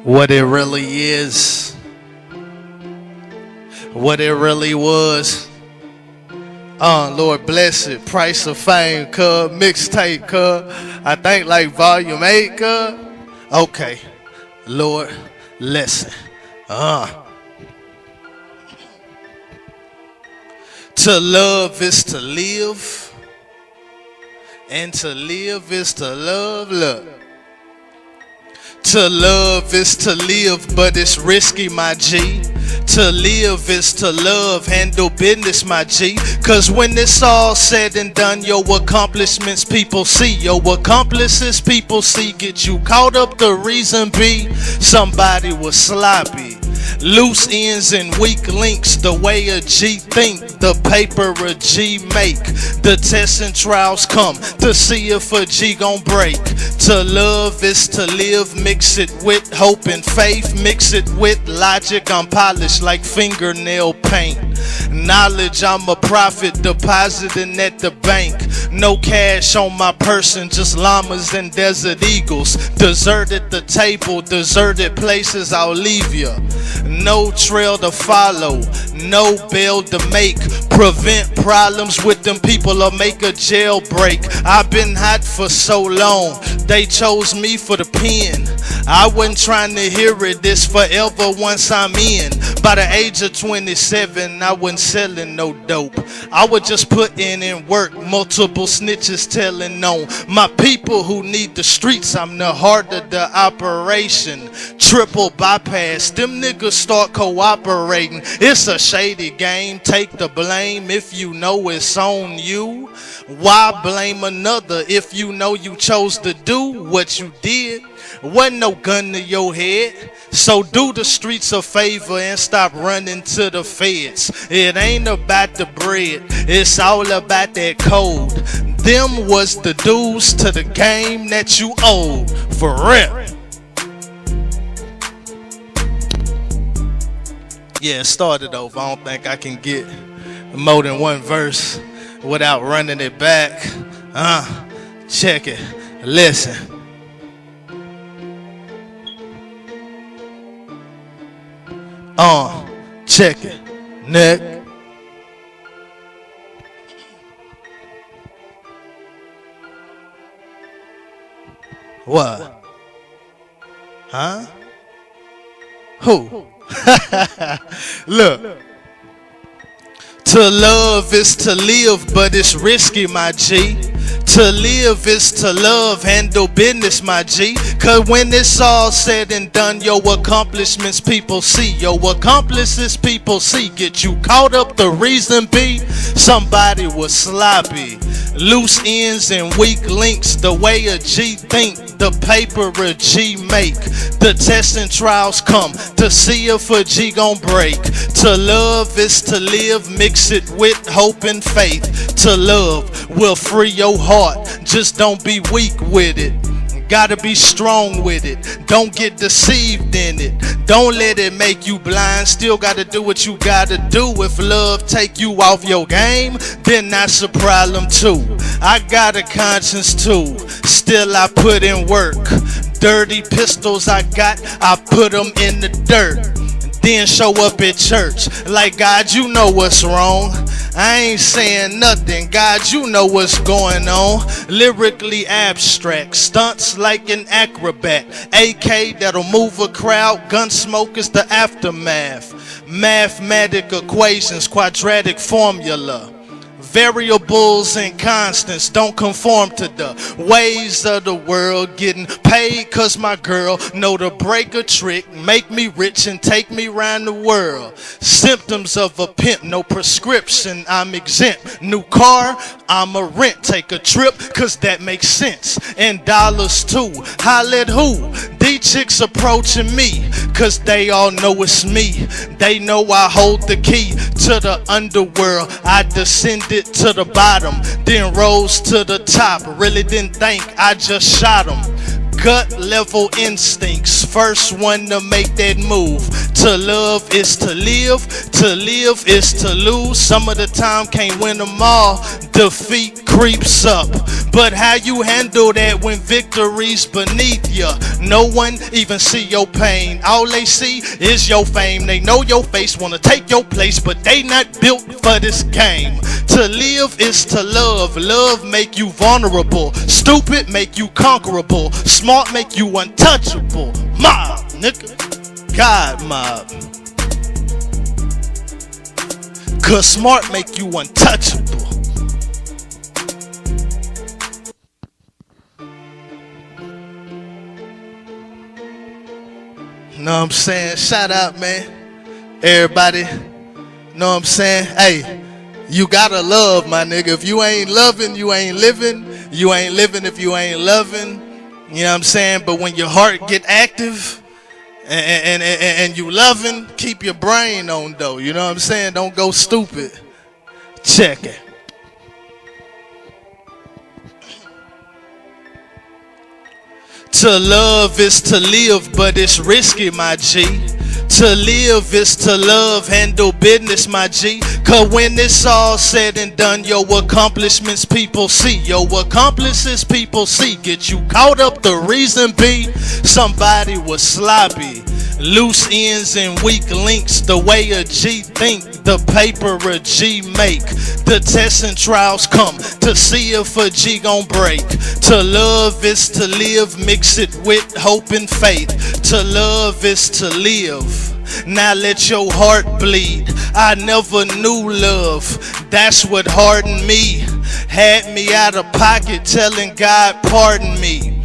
What it really is, what it really was. Lord bless it, price of fame, cuz, mixtape, cuz. I think like volume 8, cuz. Okay, Lord, listen. To love is to live, and to live is to love, look. To love is to live, but it's risky, my G. To live is to love, handle business, my G. Cause when it's all said and done, your accomplishments people see. Your accomplices people see. Get you caught up, the reason be somebody was sloppy. Loose ends and weak links, the way a G think, the paper a G make. The tests and trials come to see if a G gon' break. To love is to live, mix it with hope and faith, mix it with logic, I'm polished like fingernail paint. Knowledge, I'm a prophet, depositing at the bank. No cash on my person, just llamas and desert eagles. Deserted the table, deserted places, I'll leave ya. No trail to follow, no bail to make. Prevent problems with them people or make a jailbreak. I've been hot for so long, they chose me for the pen. I wasn't trying to hear it, this forever once I'm in. By the age of 27, I wasn't selling no dope. I was just putting in work, multiple snitches telling on my people who need the streets. I'm the heart of the operation. Triple bypass, them niggas start cooperating. It's a shady game, take the blame if you know it's on you. Why blame another if you know you chose to do what you did? Wasn't no gun to your head. So do the streets a favor and stop running to the feds. It ain't about the bread, it's all about that code. Them was the dues to the game that you owed, for real. Yeah, start it over. I don't think I can get more than one verse without running it back. Check it. Listen. Check it. Neck. What? Huh? Who? Look. To love is to live, but it's risky, my G. To live is to love, handle business, my G. Cause when it's all said and done, your accomplishments people see. Your accomplices people see. Get you caught up, the reason be somebody was sloppy. Loose ends and weak links, the way a G think, the paper a G make. The tests and trials come to see if a G gon' break. To love is to live, mix it with hope and faith. To love will free your heart, just don't be weak with it. Gotta be strong with it, don't get deceived in it. Don't let it make you blind, still gotta do what you gotta do. If love take you off your game, then that's a problem too. I got a conscience too, still I put in work. Dirty pistols I got, I put them in the dirt. Then show up at church like, God, you know what's wrong. I ain't saying nothing, God, you know what's going on. Lyrically abstract, stunts like an acrobat. AK that'll move a crowd, gun smoke is the aftermath. Mathematic equations, quadratic formula. Variables and constants don't conform to the ways of the world. Getting paid cause my girl know to break a trick, make me rich and take me round the world. Symptoms of a pimp, no prescription, I'm exempt. New car, I'ma rent, take a trip cause that makes sense. And dollars too, holla at who? These chicks approaching me cause they all know it's me. They know I hold the key to the underworld. I descended to the bottom, then rose to the top. Really didn't think, I just shot 'em. gut level instincts, first one to make that move. To love is to live is to lose. Some of the time can't win them all, defeat creeps up. But how you handle that when victory's beneath ya? No one even see your pain, all they see is your fame. They know your face, wanna take your place, but they not built for this game. To live is to love, love make you vulnerable, stupid make you conquerable, smart make you untouchable. Mob, nigga, God mob. Cause smart make you untouchable. Know what I'm saying? Shout out, man. Everybody. Know what I'm saying? Hey, you gotta love, my nigga. If you ain't loving, you ain't living. You ain't living if you ain't loving. You know what I'm saying? But when your heart get active and you loving, keep your brain on though. You know what I'm saying? Don't go stupid. Check it. To love is to live, but it's risky, my G. To live is to love, handle business, my G. Cause when it's all said and done, your accomplishments people see. Your accomplishments people see. Get you caught up, the reason be somebody was sloppy. Loose ends and weak links, the way a G think, the paper a G make. The tests and trials come to see if a G gon' break. To love is to live, mix it with hope and faith. To love is to live. Now let your heart bleed. I never knew love, that's what hardened me. Had me out of pocket telling God pardon me.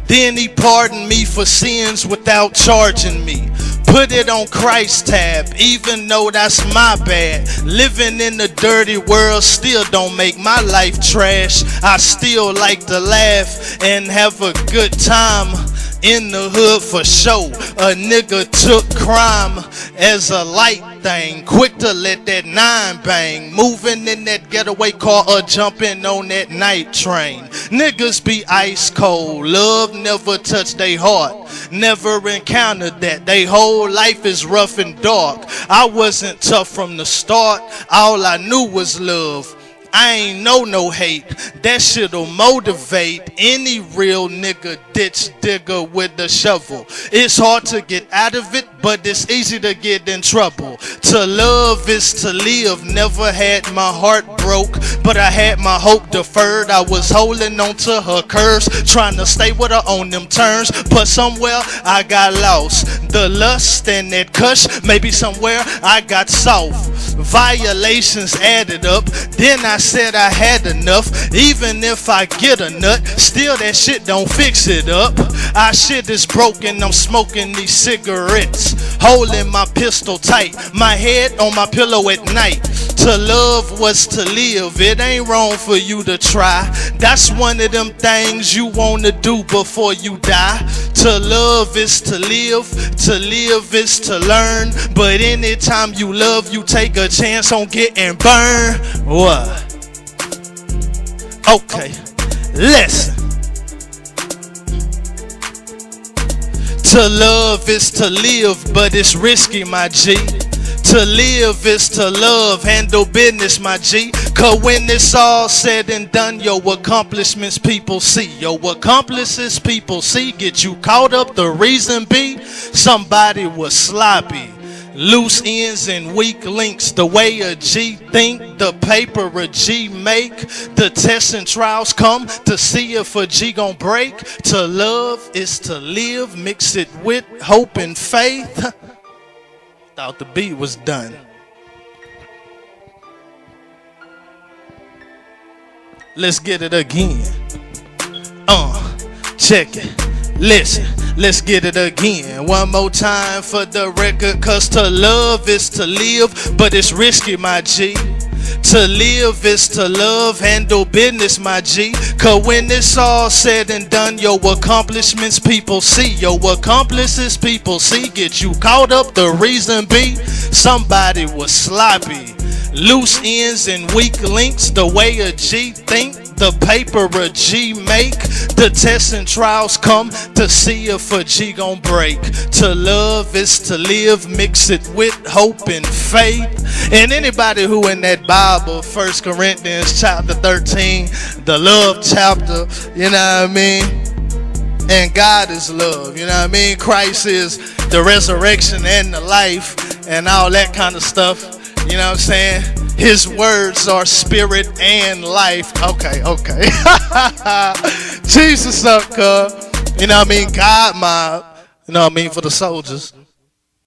Then he pardoned me for sins without charging me. Put it on Christ's tab, even though that's my bad. Living in a dirty world still don't make my life trash. I still like to laugh and have a good time. In the hood for show, a nigga took crime as a light thing. Quick to let that 9 bang. Moving in that getaway car or jumping on that night train. Niggas be ice cold, love never touch they heart. Never encountered that, they whole life is rough and dark. I wasn't tough from the start, all I knew was love. I ain't know no hate, that shit'll motivate any real nigga ditch digger with a shovel. It's hard to get out of it, but it's easy to get in trouble. To love is to live, never had my heart broke, but I had my hope deferred. I was holding on to her curves, trying to stay with her on them terms, but somewhere I got lost. The lust and that cush, maybe somewhere I got soft. Violations added up, then I said I had enough. Even if I get a nut, still that shit don't fix it up. Our shit is broken, I'm smoking these cigarettes, holding my pistol tight, my head on my pillow at night. To love was to live, it ain't wrong for you to try. That's one of them things you wanna do before you die. To love is to live is to learn. But anytime you love, you take a chance on getting burned. What? Okay, listen. To love is to live, but it's risky, my G. To live is to love, handle business, my G. Cause when it's all said and done, your accomplishments people see. Your accomplishments people see. Get you caught up, the reason be somebody was sloppy. Loose ends and weak links, the way a G think, the paper a G make. The tests and trials come to see if a G gon' break. To love is to live, mix it with hope and faith. Thought the beat was done. Let's get it again. Check it. Listen, let's get it again. One more time for the record. Cause to love is to live, but it's risky, my G. To live is to love, handle business, my G. Cause when it's all said and done, your accomplishments people see. Your accomplishments people see. Get you caught up, the reason be somebody was sloppy. Loose ends and weak links, the way a G think, The paper a G make, the tests and trials come to see if a G gon' break. To love is to live, mix it with hope and faith. And anybody who in that Bible, 1 Corinthians chapter 13, the love chapter, you know what I mean? And God is love, you know what I mean? Christ is the resurrection and the life and all that kind of stuff, you know what I'm saying? His words are spirit and life. Okay. Jesus up, cuz. You know what I mean? God mob. You know what I mean? For the soldiers.